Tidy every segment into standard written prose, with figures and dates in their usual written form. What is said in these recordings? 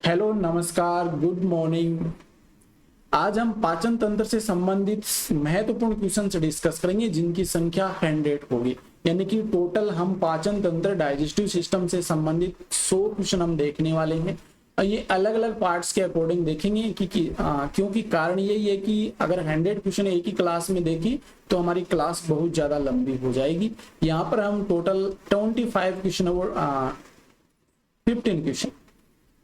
Hello, नमस्कार, good morning. आज हम पाचन तंत्र से संबंधित महत्वपूर्ण क्वेश्चन डिस्कस करेंगे जिनकी संख्या 100 होगी। यानी कि टोटल हम पाचन तंत्र डाइजेस्टिव सिस्टम से संबंधित 100 क्वेश्चन हम देखने वाले हैं। और ये अलग अलग पार्ट्स के अकॉर्डिंग देखेंगे क्योंकि कारण यही है कि अगर 100 क्वेश्चन एक ही क्लास में देखें तो हमारी क्लास बहुत ज्यादा लंबी हो जाएगी। यहाँ पर हम टोटल 25 क्वेश्चन और 15 क्वेश्चन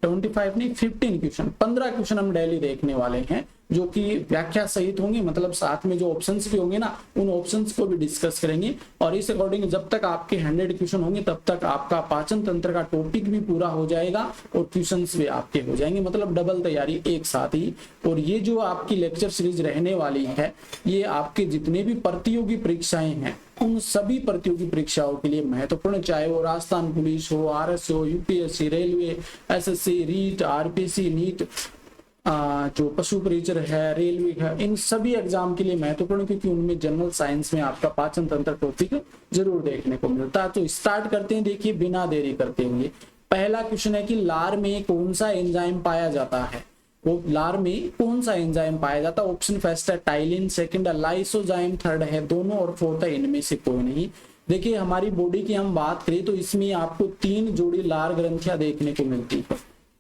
25 नहीं 15 क्वेश्चन 15 क्वेश्चन हम डेली देखने वाले हैं, जो कि व्याख्या सहित होंगे। मतलब साथ में जो ऑप्शंस भी होंगे ना, उन ऑप्शंस को भी डिस्कस करेंगे। और इस अकॉर्डिंग जब तक आपके 100 क्वेश्चन होंगे तब तक आपका पाचन तंत्र का टॉपिक भी पूरा हो जाएगा और क्वेश्चंस भी आपके हो जाएंगे। मतलब डबल तैयारी एक साथ ही। और ये जो आपकी लेक्चर सीरीज रहने वाली है, ये आपके जितने भी प्रतियोगी परीक्षाएं हैं उन सभी प्रतियोगी परीक्षाओं के लिए महत्वपूर्ण, चाहे वो राजस्थान पुलिस हो, आरएस हो, UPSC, railway, SSC, REET, RPC, NEET, जो पशु परिचर है, रेलवे है, इन सभी एग्जाम के लिए महत्वपूर्ण, क्योंकि उनमें जनरल साइंस में आपका पाचन तंत्र टॉपिक जरूर देखने को मिलता है। तो स्टार्ट करते हैं, देखिए बिना देरी करते हुए। पहला क्वेश्चन है कि लार में कौन सा एंजाइम पाया जाता है। वो लार में कौन सा एंजाइम पाया जाता है? ऑप्शन फर्स्ट है टाइलिन, सेकंड है लाइसोजाइम, थर्ड है दोनों और फोर्थ है इनमें से कोई नहीं। देखिए हमारी बॉडी की हम बात करें तो इसमें आपको 3 जोड़ी लार ग्रंथियां देखने को मिलती है।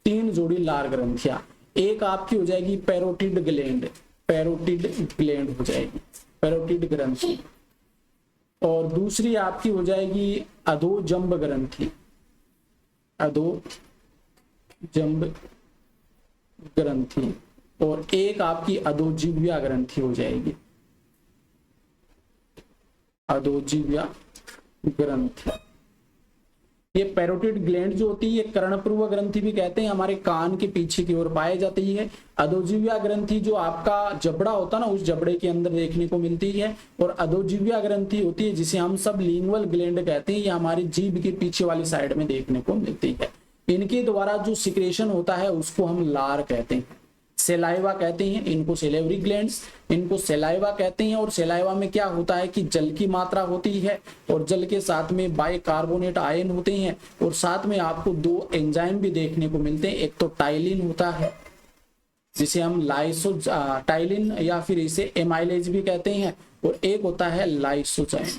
3 जोड़ी लार ग्रंथियां। एक आपकी हो जाएगी पैरोटिड ग्लैंड, पैरोटिड ग्लैंड हो जाएगी, पैरोटिड ग्रंथि। और दूसरी आपकी हो जाएगी अधोजंब ग्रंथि, अधोजंब ग्रंथि। और एक आपकी अधोजीव्या ग्रंथि हो जाएगी, अधोजीव्या ग्रंथि। ये पैरोटिड ग्लैंड जो होती है, ये कर्णपूर्व ग्रंथि भी कहते हैं, हमारे कान के पीछे की ओर पाई जाती है। अधोजीव्या ग्रंथि जो आपका जबड़ा होता है ना, उस जबड़े के अंदर देखने को मिलती है। और अधोजीव्या ग्रंथि होती है जिसे हम सब लिंगुअल ग्लैंड कहते हैं, ये हमारी जीभ के पीछे वाली साइड में देखने को मिलती है। इनके द्वारा जो सिक्रेशन होता है उसको हम लार कहते हैं, सेलाइवा कहते हैं इनको, सेलेवरी ग्लैंड्स, इनको सेलाइवा कहते हैं। और सेलाइवा में क्या होता है कि जल की मात्रा होती है और जल के साथ में बाइकार्बोनेट आयन होते हैं। और साथ में आपको 2 एंजाइम भी देखने को मिलते हैं। एक तो टाइलिन होता है जिसे हम टाइलिन या फिर इसे एमाइलेज भी कहते हैं, और एक होता है लाइसोजाइम,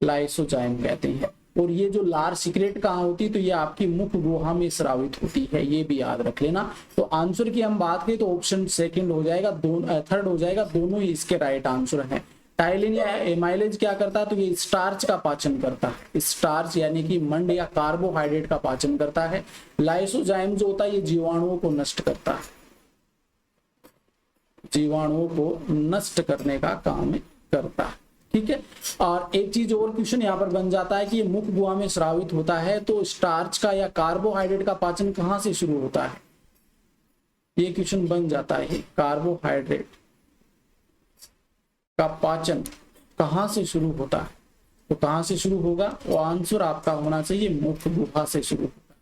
लाइसोजाइम कहते हैं। और ये जो लार सीक्रेट कहाँ होती है, तो ये आपकी मुख गुहा में स्रावित होती है, ये भी याद रख लेना। तो आंसर की हम बात करें तो ऑप्शन सेकंड हो जाएगा, थर्ड हो जाएगा, दोनों ही इसके राइट आंसर हैं। टाइलिन या एमाइलेज क्या करता है, तो ये स्टार्च का पाचन करता है, स्टार्च यानी कि मंड या कार्बोहाइड्रेट का पाचन करता है। लाइसोजाइम जो होता है ये जीवाणुओं को नष्ट करता है, जीवाणुओं को नष्ट करने का काम करता है। ठीक है। और एक चीज और क्वेश्चन यहाँ पर बन जाता है कि ये मुख गुहा में स्रावित होता है, तो स्टार्च का या कार्बोहाइड्रेट का पाचन कहाँ से शुरू होता है? ये क्वेश्चन बन जाता है, कार्बोहाइड्रेट का पाचन कहाँ से शुरू होता है? तो कहाँ से शुरू होगा? वो आंसर आपका होना चाहिए मुख गुहा से शुरू होगा।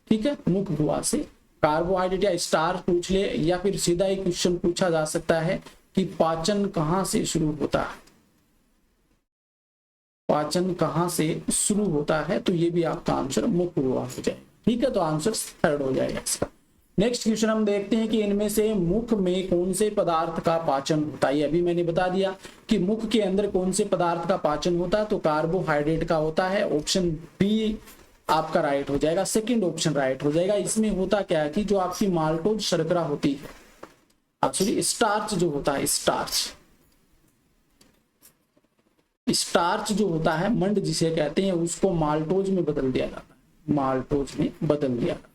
ठीक है, मुख गुहा से। कार्बोहाइड्रेट या स्टार्च पूछ ले, या फिर सीधा ही क्वेश्चन पूछा जा सकता है कि पाचन कहाँ से शुरू होता है, पाचन कहां से शुरू होता है, तो ये भी आपका आंसर मुख गुहा हो जाएगा। ठीक है, तो आंसर थर्ड हो जाएगा इसका। नेक्स्ट क्वेश्चन हम देखते हैं कि इनमें से मुख में कौन से पदार्थ का पाचन होता है। अभी मैंने बता दिया कि मुख के अंदर कौन से पदार्थ का पाचन होता है, तो कार्बोहाइड्रेट का होता है। ऑप्शन बी आपका राइट हो जाएगा, सेकंड ऑप्शन राइट हो जाएगा। इसमें होता क्या है कि जो आपकी माल्टोज शर्करा होती है, सॉरी स्टार्च जो होता है, स्टार्च जो होता है, मंड जिसे कहते हैं, उसको माल्टोज में बदल दिया जाता है, माल्टोज में बदल दिया जाता है।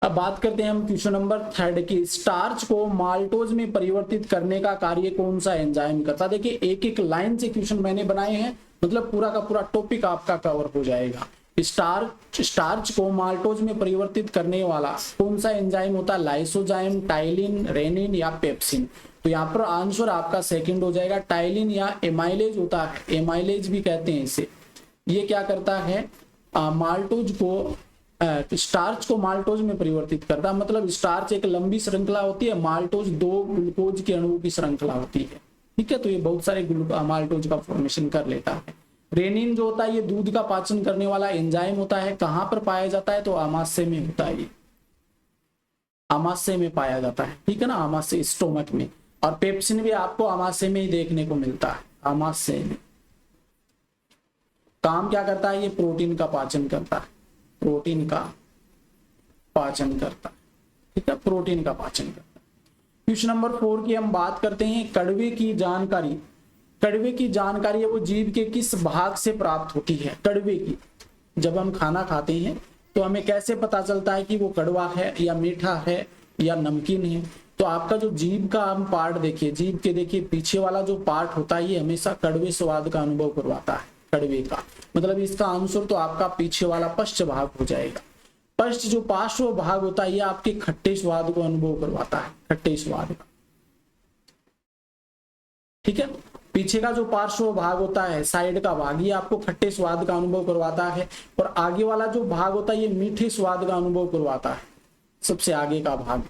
अब बात करते हैं हम क्वेश्चन नंबर 3 की। स्टार्च को माल्टोज में परिवर्तित करने का कार्य कौन सा एंजाइम करता है? देखिए एक एक लाइन से क्वेश्चन मैंने बनाए हैं, मतलब पूरा का पूरा टॉपिक आपका कवर हो जाएगा। स्टार्च को माल्टोज में परिवर्तित करने वाला कौन सा एंजाइम होता है? लाइसोजाइम, टाइलिन, रेनिन या पेप्सिन। तो यहाँ पर आंसर आपका सेकंड हो जाएगा, टाइलिन या एमाइलेज होता है, एमाइलेज भी कहते हैं इसे। ये क्या करता है? माल्टोज को, स्टार्च को माल्टोज में परिवर्तित करता है। मतलब स्टार्च एक लंबी श्रृंखला होती है, माल्टोज 2 ग्लूकोज के अणुओं की श्रृंखला होती है। ठीक है, तो ये बहुत सारे माल्टोज का फॉर्मेशन कर लेता है। रेनिन जो होता है ये दूध का पाचन करने वाला एंजाइम होता है। कहां पर पाया जाता है? तो आमाशय में होता है, ये आमाशय में पाया जाता है, ठीक है ना, आमाशय, स्टोमक में। और पेप्सिन भी आपको आमाशय में ही देखने को मिलता है, आमाशय में। काम क्या करता है? ये प्रोटीन का पाचन करता है, प्रोटीन का पाचन करता है, ठीक है, प्रोटीन का पाचन करता है। क्वेश्चन नंबर 4 की हम बात करते हैं, कड़वे की जानकारी। कड़वे की जानकारी है वो जीव के किस भाग से प्राप्त होती है? कड़वे की, जब हम खाना खाते हैं तो हमें कैसे पता चलता है कि वो कड़वा है या मीठा है या नमकीन है? तो आपका जो जीभ का हम पार्ट देखिए, जीभ के देखिए पीछे वाला जो पार्ट होता है ये हमेशा कड़वे स्वाद का अनुभव करवाता है। कड़वे का मतलब इसका आंसर तो आपका पीछे वाला पश्च भाग हो जाएगा। पश्च जो पार्श्व भाग होता है ये आपके खट्टे स्वाद को अनुभव करवाता है, खट्टे स्वाद का, ठीक है। पीछे का जो पार्श्व भाग होता है, साइड का भाग, ये आपको खट्टे स्वाद का अनुभव करवाता है। और आगे वाला जो भाग होता है ये मीठे स्वाद का अनुभव करवाता है, सबसे आगे का भाग।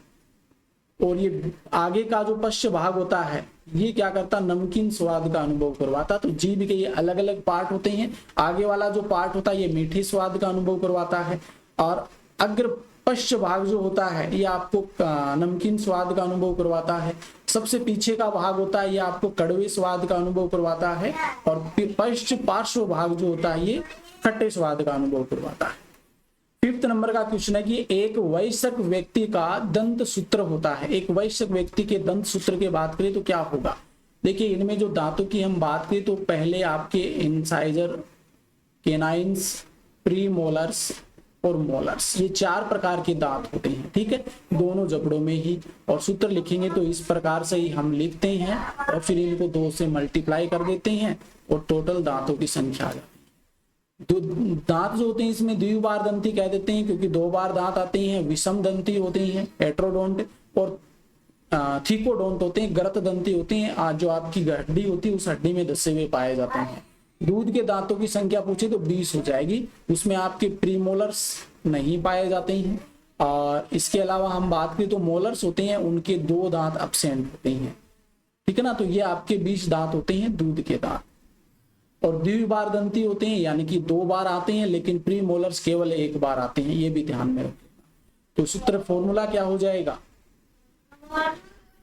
और ये आगे का जो पश्च भाग होता है ये क्या करता है? नमकीन स्वाद का अनुभव करवाता। तो जीभ के ये अलग अलग पार्ट होते हैं। आगे वाला जो पार्ट होता है ये मीठे स्वाद का अनुभव करवाता है, और अग्र पश्च भाग जो होता है ये आपको नमकीन स्वाद का अनुभव करवाता है। सबसे पीछे का भाग होता है ये आपको कड़वे स्वाद का अनुभव करवाता है, और पश्च पार्श्व भाग जो होता है ये खट्टे स्वाद का अनुभव करवाता है। 5th नंबर का क्वेश्चन है कि एक वयस्क व्यक्ति का दंत सूत्र होता है। एक वयस्क व्यक्ति के दंत सूत्र की बात करें तो क्या होगा? देखिए इनमें जो दांतों की हम बात करें तो पहले आपके इंसाइजर, केनाइंस, प्रीमोलर्स और मोलर्स, ये 4 प्रकार के दांत होते हैं, ठीक है, दोनों जबड़ों में ही। और सूत्र लिखेंगे तो इस प्रकार से ही हम लिखते हैं और फिर इनको 2 से मल्टीप्लाई कर देते हैं और टोटल दांतों की संख्या आ जाती है। दांत जो होते हैं इसमें द्विबार दंती कह देते हैं क्योंकि 2 बार दांत आते हैं। विषम दंती होते हैं हेट्रोडोंट, और थीकोडोंट होते हैं गरत दंती होते हैं। जो आपकी हड्डी होती है उस हड्डी में धसे हुए पाए जाते हैं। दूध के दांतों की संख्या पूछे तो 20 हो जाएगी, उसमें आपके प्रीमोलर्स नहीं पाए जाते हैं। और इसके अलावा हम बात करें तो मोलर्स होते हैं, उनके 2 दांत एब्सेंट होते हैं, ठीक है ना। तो ये आपके 20 दांत होते हैं दूध के दांत। और द्विबार दंती होते हैं यानी कि 2 बार आते हैं, लेकिन प्रीमोलर्स केवल 1 बार आते हैं, ये भी ध्यान में रखिएगा। तो सूत्र फॉर्मूला क्या हो जाएगा?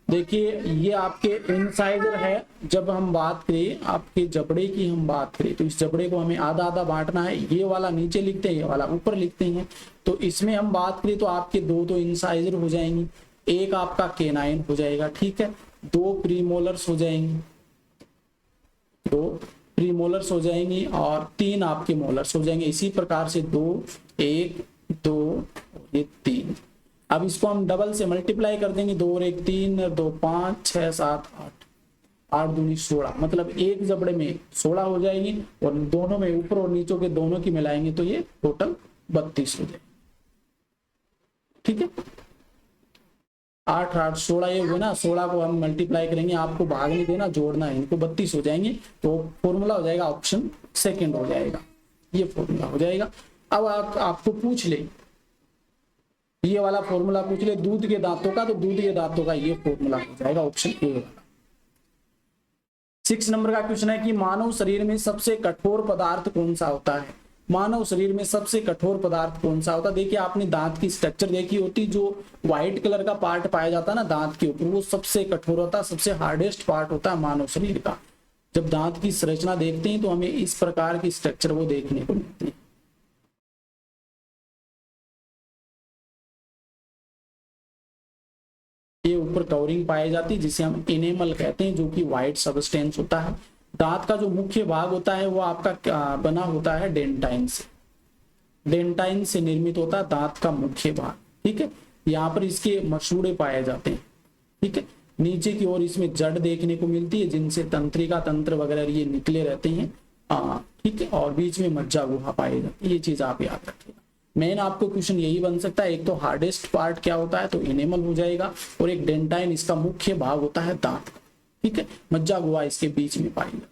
देखिए ये आपके इंसाइजर है। जब हम बात करें आपके जबड़े की हम बात करें तो इस जबड़े को हमें आधा आधा बांटना है। ये वाला नीचे लिखते हैं, ये वाला ऊपर लिखते हैं। तो इसमें हम बात करें तो आपके 2 तो इंसाइजर हो जाएंगी, 1 आपका केनाइन हो जाएगा, ठीक है, 2 प्रीमोलर्स हो जाएंगी, 2 प्रीमोलर्स हो जाएंगी और 3 आपके मोलर्स हो जाएंगे। इसी प्रकार से 2, 1, 2, ये 3। अब इसको हम डबल से मल्टीप्लाई कर देंगे, 2 और 1 3, 2 5 6 7 8, 8 दूनी 16, मतलब एक जबड़े में 16 हो जाएगी और दोनों में ऊपर और नीचे के दोनों की मिलाएंगे तो ये टोटल 32 हो जाएगी, ठीक है। 8 8 16 ये हुए ना, 16 को हम मल्टीप्लाई करेंगे, आपको भाग नहीं देना, जोड़ना है, इनको 32 हो जाएंगे। तो फॉर्मूला हो जाएगा ऑप्शन सेकंड हो जाएगा, ये फॉर्मूला हो जाएगा। अब आपको पूछ ले, ये वाला फॉर्मूला पूछ ले दूध के दांतों का, तो दूध के दांतों का ये फॉर्मूला हो जाएगा ऑप्शन ए वाला। 6 नंबर का क्वेश्चन है कि मानव शरीर में सबसे कठोर पदार्थ कौन सा होता है? मानव शरीर में सबसे कठोर पदार्थ कौन सा होता है? देखिए आपने दांत की स्ट्रक्चर देखी होती, जो व्हाइट कलर का पार्ट पाया जाता है ना दांत के ऊपर, वो सबसे कठोर होता है, सबसे हार्डेस्ट पार्ट होता है मानव शरीर का। जब दांत की संरचना देखते हैं तो हमें इस प्रकार की स्ट्रक्चर वो देखने को मिलती है। ये ऊपर कवरिंग पाई जाती है जिसे हम इनेमल कहते हैं, जो कि व्हाइट सबस्टेंस होता है। दांत का जो मुख्य भाग होता है वो आपका बना होता है डेंटाइन से, डेंटाइन से निर्मित होता है दांत का मुख्य भाग, ठीक है। यहाँ पर इसके मसूड़े पाए जाते हैं, ठीक है। नीचे की ओर इसमें जड़ देखने को मिलती है जिनसे तंत्रिका तंत्र वगैरह ये निकले रहते हैं, ठीक है। और बीच में मज्जा गुहा पाई जाती है, ये चीज आप याद रखिएगा। मेन आपको क्वेश्चन यही बन सकता है, एक तो हार्डेस्ट पार्ट क्या होता है तो इनेमल हो जाएगा, और एक डेंटाइन इसका मुख्य भाग होता है दांत का, ठीक है। मज्जा गुहा इसके बीच में पाई जाती है।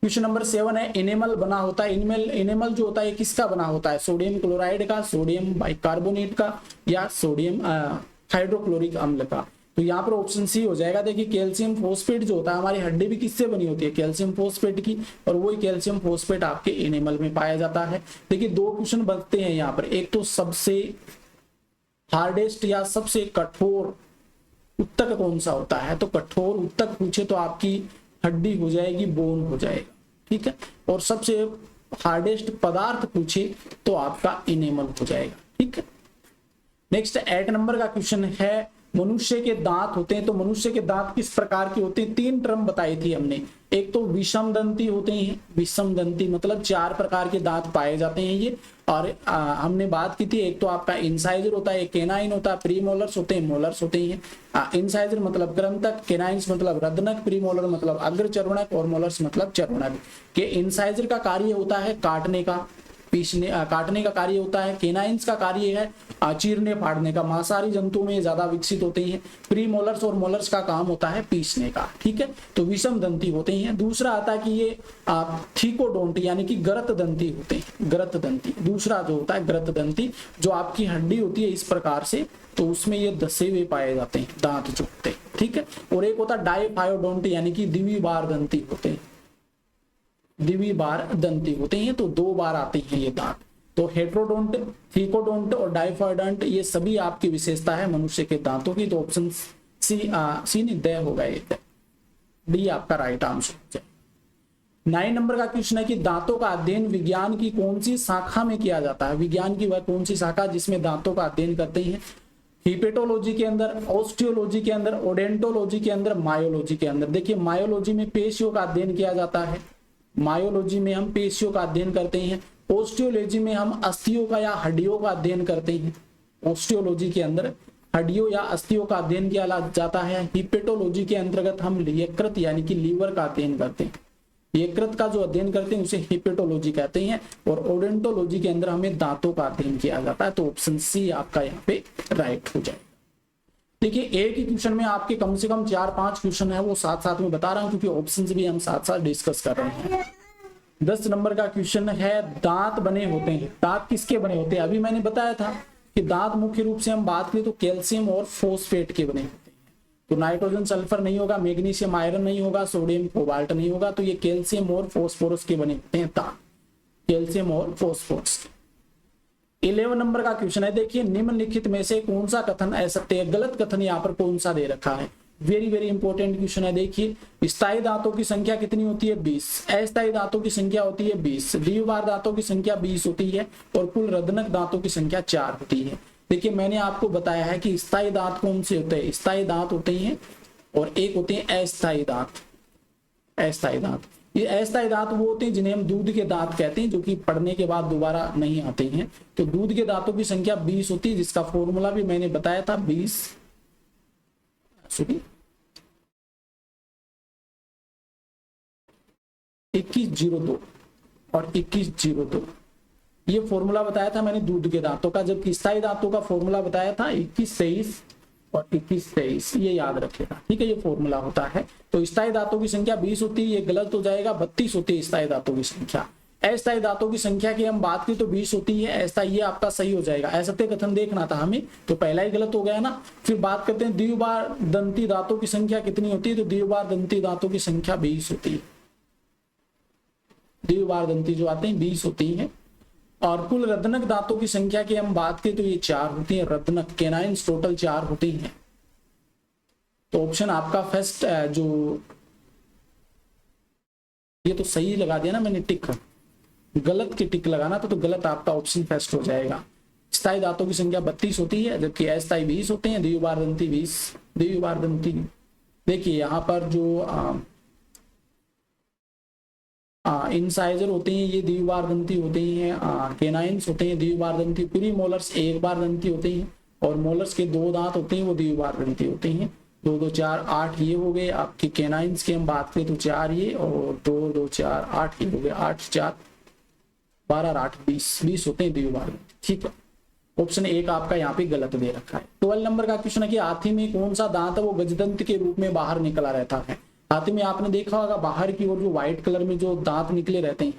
क्वेश्चन नंबर 7 है इनेमल बना होता है, इनेमल जो होता है किसका बना होता है? सोडियम क्लोराइड का, सोडियम बाइकार्बोनेट का, या सोडियम हाइड्रोक्लोरिक अम्ल का? तो यहाँ पर ऑप्शन सी हो जाएगा। देखिए कैल्शियम फोस्फेट जो होता है, हमारी हड्डी भी किससे बनी होती है, कैल्शियम फोस्फेट की, और वही कैल्शियम फोस्फेट आपके एनिमल में पाया जाता है। देखिए दो क्वेश्चन बनते हैं यहाँ पर, एक तो सबसे हार्डेस्ट या सबसे कठोर उत्तक कौन सा होता है, तो कठोर उत्तक पूछे तो आपकी हड्डी हो जाएगी, बोन हो जाएगा, ठीक है। और सबसे हार्डेस्ट पदार्थ पूछे तो आपका एनिमल हो जाएगा, ठीक है। नेक्स्ट 8 नंबर का क्वेश्चन है, मनुष्य के दांत होते हैं, तो मनुष्य के दांत किस प्रकार के होते हैं, 3 टर्म बताई थी हमने। एक तो विषम दंती होते हैं, विषम दंती मतलब 4 प्रकार के दांत पाए जाते हैं ये, और हमने बात की थी, एक तो आपका इंसाइजर होता है, केनाइन होता है, प्रीमोलर्स होते हैं, मोलर्स होते हैं। इंसाइजर मतलब कृंतक, केनाइन्स मतलब रदनक, प्रीमोलर मतलब अग्रचर्वणक, और मोलर्स मतलब चर्वणक। के इंसाइजर का कार्य होता है काटने का, पीसने काटने का कार्य होता है। केनाइंस का कार्य है चीरने फाड़ने का, मांसाहारी जंतु में ज्यादा विकसित होते हैं। प्री मोलर्स और मोलर्स का काम होता है पीसने का, ठीक है। तो विषम दंती होते हैं। दूसरा आता है कि ये थीकोडोंट यानी कि गरत दंती होते हैं, गरत दंती। दूसरा जो होता है गरत दंती, जो आपकी हड्डी होती है इस प्रकार से, तो उसमें ये दसे हुए पाए जाते हैं दांत जो होते हैं, ठीक है। और एक होता है डाइफायोडोंट यानी कि द्विबार दंती होते हैं, द्विबार दंती होते हैं, तो 2 बार आते हैं ये दांत। तो हेट्रोडोंट, थीकोडोंट और डाइफायोडोंट ये सभी आपकी विशेषता है मनुष्य के दांतों की। तो ऑप्शन सी नहीं द होगा, ये डी आपका राइट आंसर। 9 नंबर का क्वेश्चन है कि दांतों का अध्ययन विज्ञान की कौन सी शाखा में किया जाता है। विज्ञान की वह कौन सी शाखा जिसमें दांतों का अध्ययन करते हैं। हिपेटोलॉजी के अंदर, ऑस्टियोलॉजी के अंदर, ओडेंटोलॉजी के अंदर, मायोलॉजी के अंदर। देखिए मायोलॉजी में पेशियों का अध्ययन किया जाता है, मायोलॉजी में हम पेशियों का अध्ययन करते हैं। ऑस्टियोलॉजी में हम अस्थियों का या हड्डियों का अध्ययन करते हैं। ऑस्टियोलॉजी के अंदर हड्डियों या अस्थियों का अध्ययन किया जाता है। हिपेटोलॉजी के अंतर्गत हम यकृत यानी कि लीवर का अध्ययन करते हैं। यकृत का जो अध्ययन करते हैं उसे हिपेटोलॉजी कहते हैं। और ओडेंटोलॉजी के अंदर हमें दांतों का अध्ययन किया जाता है। तो ऑप्शन सी आपका यहाँ पे राइट हो जाएगा। देखिए एक ही क्वेश्चन में आपके कम से कम 4-5 क्वेश्चन है, वो साथ साथ में बता रहा हूं क्योंकि ऑप्शंस भी हम साथ साथ डिस्कस कर रहे हैं। 10 नंबर का क्वेश्चन है, दांत बने होते हैं, दांत किसके बने होते हैं। अभी मैंने बताया था कि दांत मुख्य रूप से हम बात करें तो कैल्शियम और फोस्फेट के बने होते हैं। तो नाइट्रोजन सल्फर नहीं होगा, मैग्नीशियम आयरन नहीं होगा, सोडियम कोबाल्ट नहीं होगा, तो ये कैल्शियम और फोस्फोरस के बने होते हैं दांत, कैल्शियम और फोस्फोरस। 11 नंबर का क्वेश्चन है, देखिए निम्नलिखित में से कौन सा कथन असत्य है। गलत कथन यहाँ पर कौन सा दे रखा है। वेरी वेरी इंपॉर्टेंट क्वेश्चन है। देखिए स्थायी दांतों की संख्या कितनी होती है, 20। अस्थायी दांतों की संख्या होती है 20। द्विबार दांतों की संख्या 20 होती है और कुल रदनक दांतों की संख्या 4 होती है। देखिए मैंने आपको बताया है कि स्थायी दांत कौन से होते हैं, स्थायी दांत होते हैं और एक होते हैं अस्थायी दांत। अस्थायी दांत, ये अस्थायी दांत वो होते हैं जिन्हें हम दूध के दांत कहते हैं, जो कि पड़ने के बाद दोबारा नहीं आते हैं। तो दूध के दांतों की संख्या 20 होती है, जिसका फॉर्मूला भी मैंने बताया था 2102 और 2102। ये फॉर्मूला बताया था मैंने दूध के दांतों का, जबकि स्थायी दांतों का फॉर्मूला बताया था 2123 और 2123। ये याद रखिएगा, ठीक है। ये फॉर्मूला होता है। तो स्थायी दांतों की संख्या 20 होती है, ये गलत हो जाएगा, 32 होती है स्थायी दांतों की संख्या। अस्थायी दांतों की संख्या की हम बात करें तो 20 होती है, अस्थायी ये आपका सही हो जाएगा। असत्य कथन देखना था हमें, तो पहला ही गलत हो गया ना। फिर बात करते हैं द्विबार दंती दांतों की संख्या कितनी होती है, तो द्विबार दंती दांतों की संख्या 20 होती है। द्विबार दंती जो आते हैं 20 होती है। और कुल रदनक दांतों की संख्या की हम बात करें तो ये 4 होती है। रदनक केनाइन्स टोटल 4 होती हैं। तो ऑप्शन आपका फर्स्ट जो ये तो सही लगा दिया ना मैंने टिक, गलत की टिक लगाना तो गलत आपका ऑप्शन फर्स्ट हो जाएगा। स्थायी दांतों की संख्या 32 होती है, जबकि अस्थायी 20 होते हैं। द्विबार दंती 20, द्विबार दंती। देखिए यहाँ पर जो इंसाइजर होते हैं ये द्विबार दंती होते हैं। केनाइन्स होते हैं द्विबार दंती। प्री मोलर्स एक बार दंती होते हैं और मोलर्स के 2 दांत होते हैं, वो द्विबार दंती होते हैं। 2 2 4 8 ये हो गए आपके। केनाइन्स की हम बात करें तो 4 ये और 2 2 4 8 ये हो गए। 8 4 12 8 20 होते हैं द्विबार, ठीक है। ऑप्शन 1 आपका यहाँ पे गलत दे रखा है। 12 नंबर का क्वेश्चन है कि हाथी में कौन सा दांत है वो गजदंत के रूप में बाहर निकला रहता है। हाथी में आपने देखा होगा बाहर की ओर जो व्हाइट कलर में जो दांत निकले रहते हैं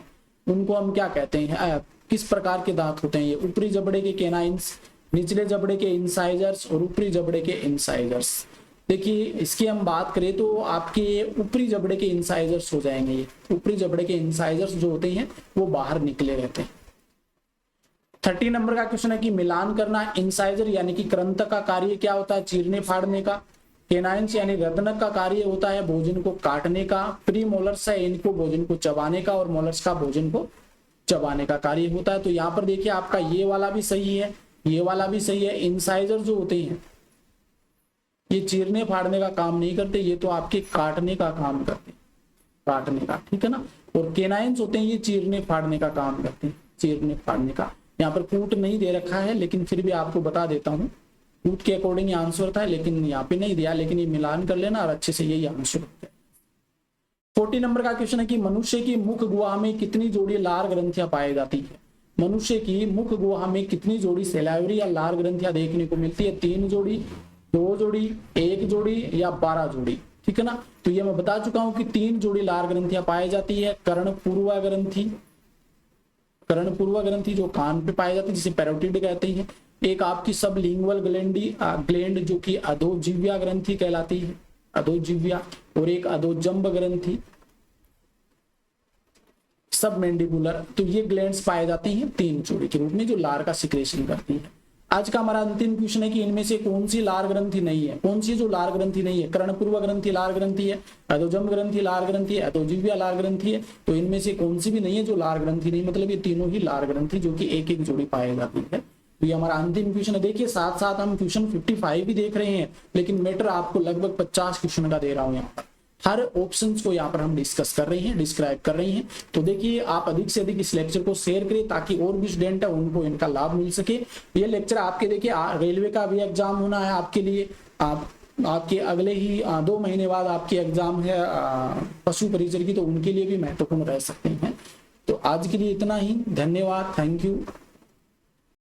उनको हम क्या कहते हैं, किस प्रकार के दांत होते हैं ये। ऊपरी जबड़े के केनाइन्स, निचले जबड़े के इंसाइजर्स और ऊपरी जबड़े के इंसाइजर्स। देखिए इसकी हम बात करें तो आपके ऊपरी जबड़े के इंसाइजर्स हो जाएंगे। ये ऊपरी जबड़े के इंसाइजर्स जो होते हैं वो बाहर निकले रहते हैं। 30 नंबर का क्वेश्चन है कि मिलान करना। इंसाइजर यानी कि कृंतक का कार्य क्या होता है? चीरने फाड़ने का। केनाइंस यानी रत्नक का कार्य होता है भोजन को काटने का। प्री मोलर्स है इनको भोजन को चबाने का, और मोलर्स का भोजन को चबाने का कार्य होता है। तो यहाँ पर देखिए आपका ये वाला भी सही है, ये वाला भी सही है। इंसाइजर जो होते हैं ये चीरने फाड़ने का काम नहीं करते, ये तो आपके काटने का काम करते हैं, काटने का, ठीक है ना। और केनाइंस होते हैं ये चीरने फाड़ने का काम करते हैं, चीरने फाड़ने का। यहाँ पर कूट नहीं दे रखा है लेकिन फिर भी आपको बता देता हूँ, कूट के अकॉर्डिंग आंसर था लेकिन यहाँ पे नहीं दिया, लेकिन ये मिलान कर लेना और अच्छे से यही आंसर होता है। 40 नंबर का क्वेश्चन है कि मनुष्य की मुख गुहा में कितनी जोड़ी लार ग्रंथियां पाई जाती है? मनुष्य की मुख गुहा में कितनी जोड़ी सेलावरी या लार ग्रंथियां देखने को मिलती है? 3 जोड़ी, 2 जोड़ी, 1 जोड़ी या 12 जोड़ी, ठीक है ना। तो ये मैं बता चुका हूं कि 3 जोड़ी लार ग्रंथियां पाई जाती है। कर्णपूर्वा ग्रंथि, कर्णपूर्वा ग्रंथि जो कान पे पाई जाती है जिसे पैरोटिड कहते हैं। एक आपकी सब लिंगुअल ग्लैंड जो कि अधोजीव्या ग्रंथि कहलाती है, अधोजीव्या। और एक अधोजंब ग्रंथि सब मैंडिबुलर। तो ये ग्लैंड्स पाए जाती हैं 3 जोड़ी के रूप में जो लार का सिक्रेशन करती है। आज का हमारा अंतिम क्वेश्चन है कि इनमें से कौन सी लार ग्रंथि नहीं है? कौन सी जो लार ग्रंथि नहीं है? कर्णपूर्व ग्रंथि लार ग्रंथि है, अधोजंब ग्रंथि लार ग्रंथि है, अधोजीव्या लार ग्रंथि है। तो इनमें से कौन सी भी नहीं है जो लार ग्रंथि नहीं, मतलब ये तीनों ही लार ग्रंथि जो कि एक एक जोड़ी पाई जाती है। तो ये हमारा अंतिम क्वेश्चन है। देखिए साथ साथ हम क्वेश्चन 55 भी देख रहे हैं, लेकिन मैटर आपको लगभग 50 क्वेश्चन का दे रहा हूं। यहाँ पर हर ऑप्शन को यहाँ पर हम डिस्कस कर रहे हैं, डिस्क्राइब कर रहे हैं। तो देखिए आप अधिक से अधिक इस लेक्चर को शेयर करें ताकि और भी स्टूडेंट है उनको इनका लाभ मिल सके। ये लेक्चर आपके देखिए रेलवे का भी एग्जाम होना है आपके लिए, आपके अगले ही 2 महीने बाद आपकी एग्जाम है पशु परिचर की, तो उनके लिए भी महत्वपूर्ण रह सकते हैं। तो आज के लिए इतना ही, धन्यवाद, थैंक यू।